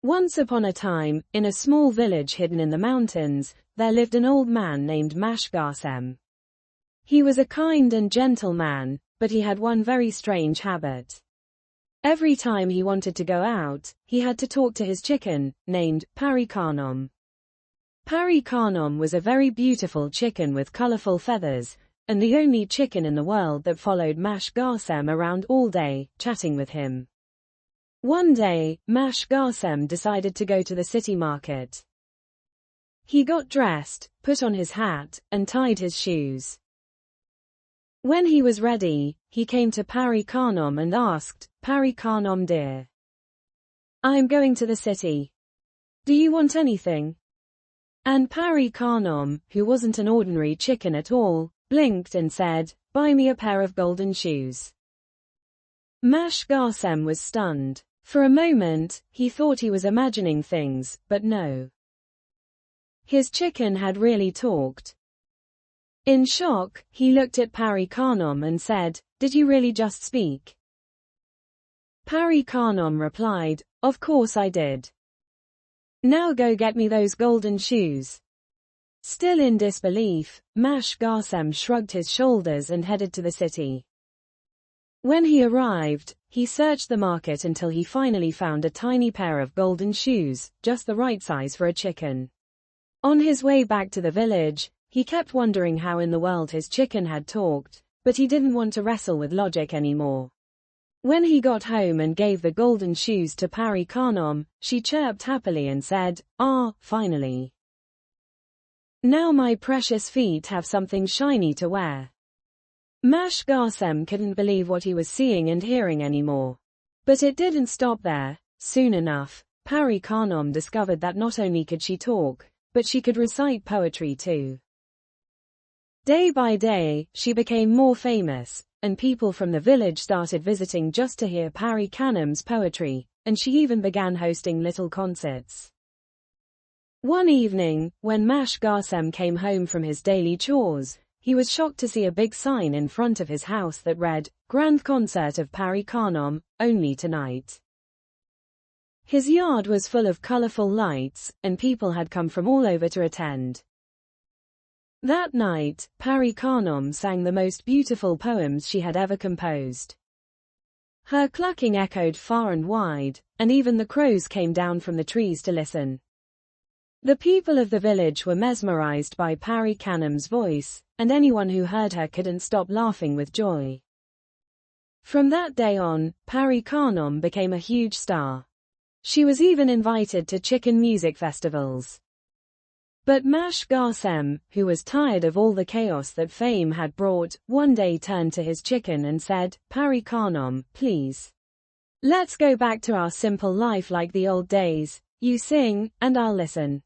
Once upon a time, in a small village hidden in the mountains, there lived an old man named Mashgarsem. He was a kind and gentle man, but he had one very strange habit. Every time he wanted to go out, he had to talk to his chicken, named Parikarnom. Parikarnom was a very beautiful chicken with colorful feathers, and the only chicken in the world that followed Mashgarsem around all day, chatting with him. One day, Mashgarsem decided to go to the city market. He got dressed, put on his hat, and tied his shoes. When he was ready, he came to Parikarnom and asked, "Parikarnom dear, I am going to the city. Do you want anything?" And Parikarnom, who wasn't an ordinary chicken at all, blinked and said, "Buy me a pair of golden shoes." Mashgarsem was stunned. For a moment, he thought he was imagining things, but no. His chicken had really talked. In shock, he looked at Parikarnom and said, "Did you really just speak?" Parikarnom replied, "Of course I did. Now go get me those golden shoes." Still in disbelief, Mashgarsem shrugged his shoulders and headed to the city. When he arrived, he searched the market until he finally found a tiny pair of golden shoes, just the right size for a chicken. On his way back to the village, he kept wondering how in the world his chicken had talked, but he didn't want to wrestle with logic anymore. When he got home and gave the golden shoes to Parikarnom, she chirped happily and said, "Ah, finally. Now my precious feet have something shiny to wear." Mashgarsem couldn't believe what he was seeing and hearing anymore. But it didn't stop there. Soon enough, Parikarnom discovered that not only could she talk, but she could recite poetry too. Day by day, she became more famous, and people from the village started visiting just to hear Parikarnom's poetry, and she even began hosting little concerts. One evening, when Mashgarsem came home from his daily chores, he was shocked to see a big sign in front of his house that read, "Grand Concert of Parikarnom, only tonight." His yard was full of colorful lights, and people had come from all over to attend. That night, Parikarnom sang the most beautiful poems she had ever composed. Her clucking echoed far and wide, and even the crows came down from the trees to listen. The people of the village were mesmerized by Parikarnom's voice, and anyone who heard her couldn't stop laughing with joy. From that day on, Parikarnom became a huge star. She was even invited to chicken music festivals. But Mashgarsem, who was tired of all the chaos that fame had brought, one day turned to his chicken and said, "Parikarnom, please. Let's go back to our simple life like the old days. You sing, and I'll listen."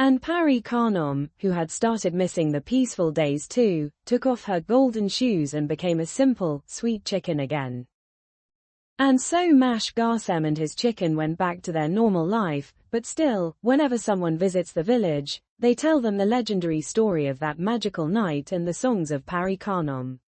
And Parikarnom, who had started missing the peaceful days too, took off her golden shoes and became a simple, sweet chicken again. And so Mashgarsem and his chicken went back to their normal life, but still, whenever someone visits the village, they tell them the legendary story of that magical night and the songs of Parikarnom.